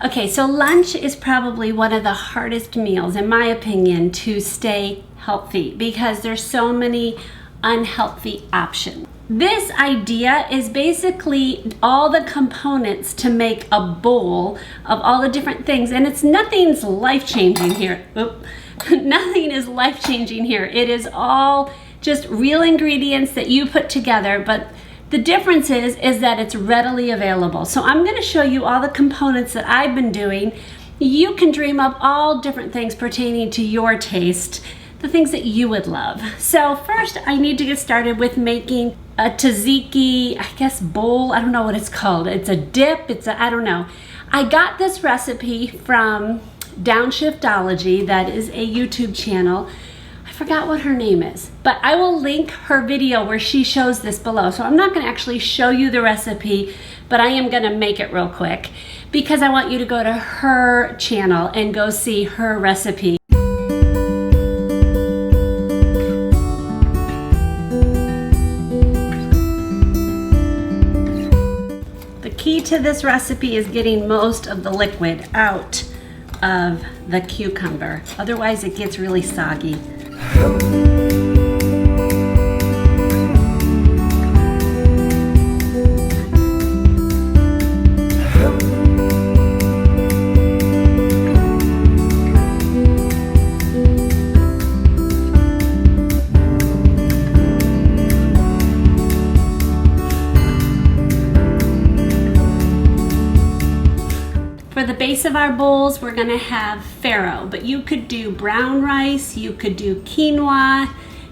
Okay, so lunch is probably one of the hardest meals, in my opinion, to stay healthy because there's so many unhealthy options. This idea is basically all the components to make a bowl of all the different things, and nothing's life-changing here. Nothing is life-changing here. It is all just real ingredients that you put together, but the difference is that it's readily available. So I'm going to show you all the components that I've been doing. You can dream up all different things pertaining to your taste, the things that you would love. So first I need to get started with making a tzatziki, I guess, bowl. I don't know what it's called. It's a dip. I don't know. I got this recipe from Downshiftology. That is a YouTube channel. I forgot what her name is, but I will link her video where she shows this below. So I'm not going to actually show you the recipe, but I am going to make it real quick because I want you to go to her channel and go see her recipe. The key to this recipe is getting most of the liquid out of the cucumber. Otherwise it gets really soggy. For the base of our bowls, we're gonna have farro, but you could do brown rice, you could do quinoa,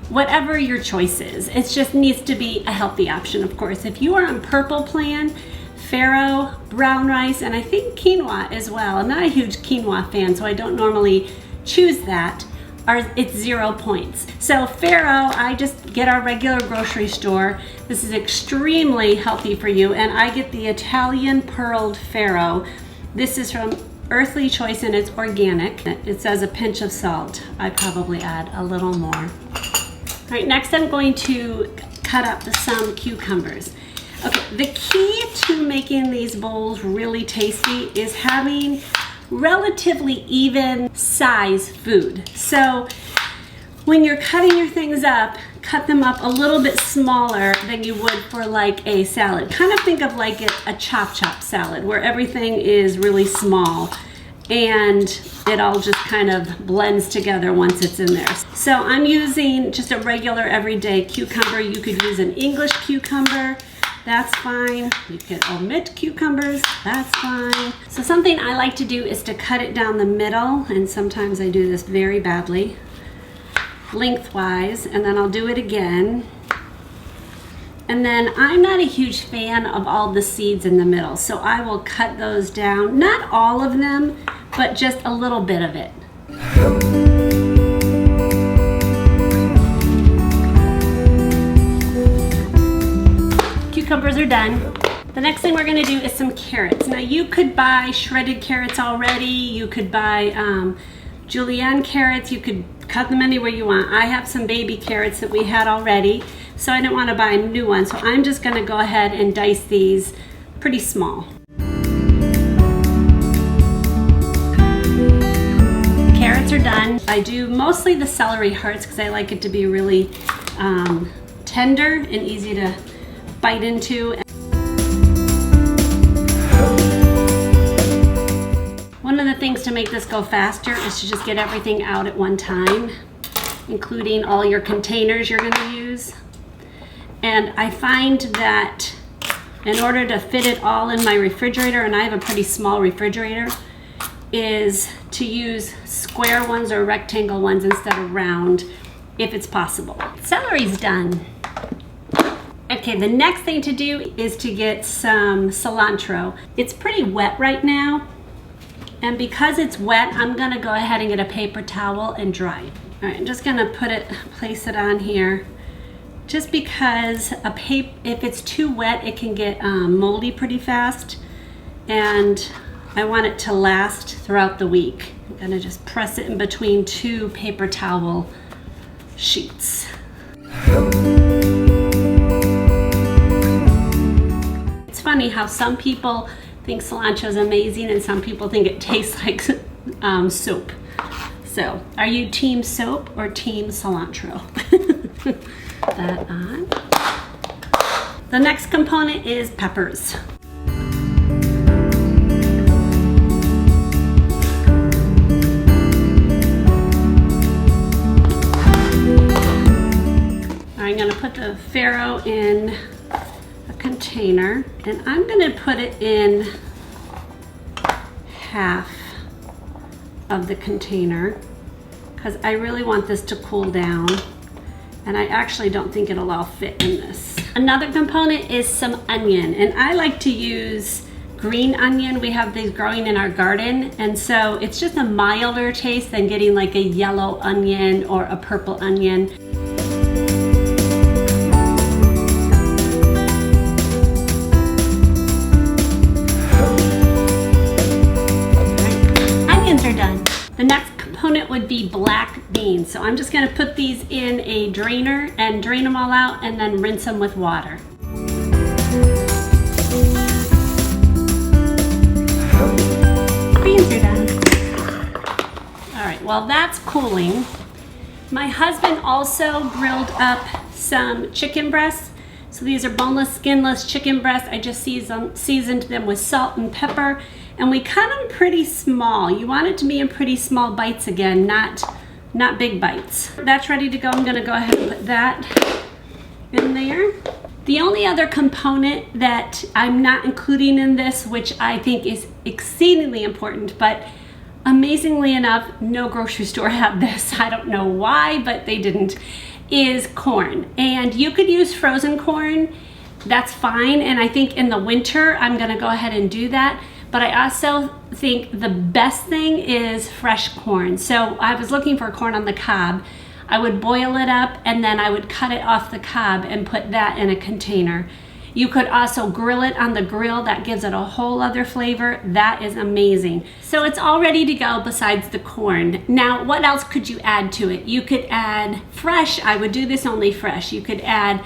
whatever your choice is. It just needs to be a healthy option, of course. If you are on purple plan, farro, brown rice, and I think quinoa as well. I'm not a huge quinoa fan, so I don't normally choose that. It's 0 points. So farro, I just get our regular grocery store. This is extremely healthy for you, and I get the Italian pearled farro. This is from Earthly Choice and it's organic. It says a pinch of salt. I probably add a little more. All right, next I'm going to cut up some cucumbers. Okay, the key to making these bowls really tasty is having relatively even size food. So when you're cutting your things up, cut them up a little bit smaller than you would for like a salad. Kind of think of like a chop salad where everything is really small and it all just kind of blends together once it's in there. So I'm using just a regular everyday cucumber. You could use an English cucumber, that's fine. You could omit cucumbers, that's fine. So something I like to do is to cut it down the middle, and sometimes I do this very badly, lengthwise, and then I'll do it again. And then I'm not a huge fan of all the seeds in the middle, so I will cut those down. Not all of them, but just a little bit of it. Cucumbers are done. The next thing we're gonna do is some carrots. Now you could buy shredded carrots already. You could buy julienne carrots. You could cut them any way you want. I have some baby carrots that we had already, so I didn't want to buy a new one. So I'm just going to go ahead and dice these pretty small. Carrots are done. I do mostly the celery hearts because I like it to be really tender and easy to bite into. One of the things to make this go faster is to just get everything out at one time, including all your containers you're going to use. And I find that in order to fit it all in my refrigerator, and I have a pretty small refrigerator, is to use square ones or rectangle ones instead of round if it's possible. Celery's done. Okay, the next thing to do is to get some cilantro. It's pretty wet right now. And because it's wet, I'm gonna go ahead and get a paper towel and dry it. All right, I'm just gonna place it on here. Just because if it's too wet, it can get moldy pretty fast. And I want it to last throughout the week. I'm gonna just press it in between 2 paper towel sheets. It's funny how some people think cilantro is amazing, and some people think it tastes like soap. So, are you team soap or team cilantro? That on. The next component is peppers. I'm going to put the farro in a container, and I'm going to put it in half of the container because I really want this to cool down, and I actually don't think it'll all fit in this. Another component is some onion, and I like to use green onion. We have these growing in our garden, and so it's just a milder taste than getting like a yellow onion or a purple onion. The next component would be black beans. So I'm just going to put these in a drainer and drain them all out and then rinse them with water. Beans are done. All right, while that's cooling, my husband also grilled up some chicken breasts. So these are boneless, skinless chicken breasts. I just seasoned them with salt and pepper. And we cut them pretty small. You want it to be in pretty small bites again, not big bites. That's ready to go. I'm gonna go ahead and put that in there. The only other component that I'm not including in this, which I think is exceedingly important, but amazingly enough, no grocery store had this. I don't know why, but they didn't, is corn. And you could use frozen corn, that's fine. And I think in the winter, I'm gonna go ahead and do that. But I also think the best thing is fresh corn. So I was looking for corn on the cob. I would boil it up and then I would cut it off the cob and put that in a container. You could also grill it on the grill. That gives it a whole other flavor. That is amazing. So it's all ready to go besides the corn. Now, what else could you add to it? You could add fresh. I would do this only fresh. You could add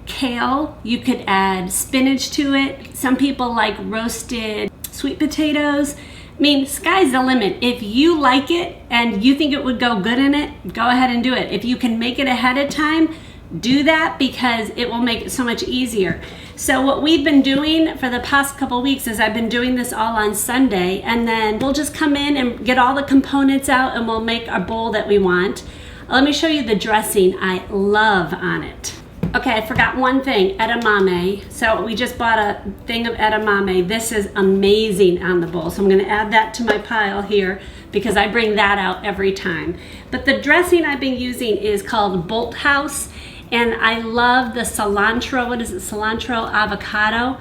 kale. You could add spinach to it. Some people like roasted sweet potatoes. I mean, sky's the limit. If you like it and you think it would go good in it, go ahead and do it. If you can make it ahead of time, do that because it will make it so much easier. So what we've been doing for the past couple weeks is I've been doing this all on Sunday, and then we'll just come in and get all the components out and we'll make our bowl that we want. Let me show you the dressing I love on it. Okay, I forgot one thing, edamame. So we just bought a thing of edamame. This is amazing on the bowl. So I'm gonna add that to my pile here because I bring that out every time. But the dressing I've been using is called Bolt House, and I love the cilantro, what is it, cilantro avocado.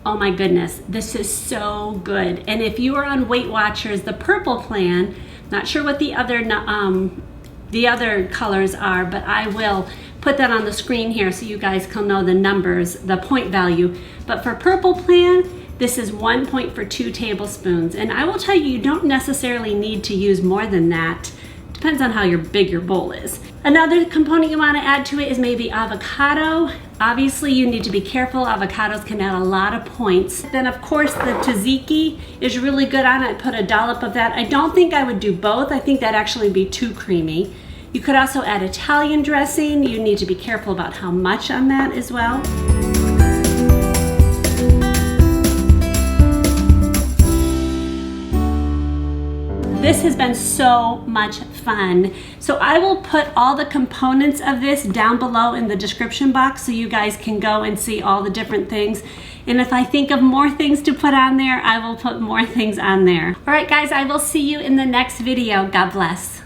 Oh my goodness, this is so good. And if you are on Weight Watchers, the purple plan, not sure what the other colors are, but I will put that on the screen here so you guys can know the numbers, the point value. But for purple plan, this is 1 point for 2 tablespoons. And I will tell you, you don't necessarily need to use more than that. Depends on how big your bowl is. Another component you want to add to it is maybe avocado. Obviously, you need to be careful. Avocados can add a lot of points. Then, of course, the tzatziki is really good on it. I put a dollop of that. I don't think I would do both. I think that'd actually be too creamy. You could also add Italian dressing. You need to be careful about how much on that as well. This has been so much fun. So I will put all the components of this down below in the description box so you guys can go and see all the different things. And if I think of more things to put on there, I will put more things on there. All right, guys, I will see you in the next video. God bless.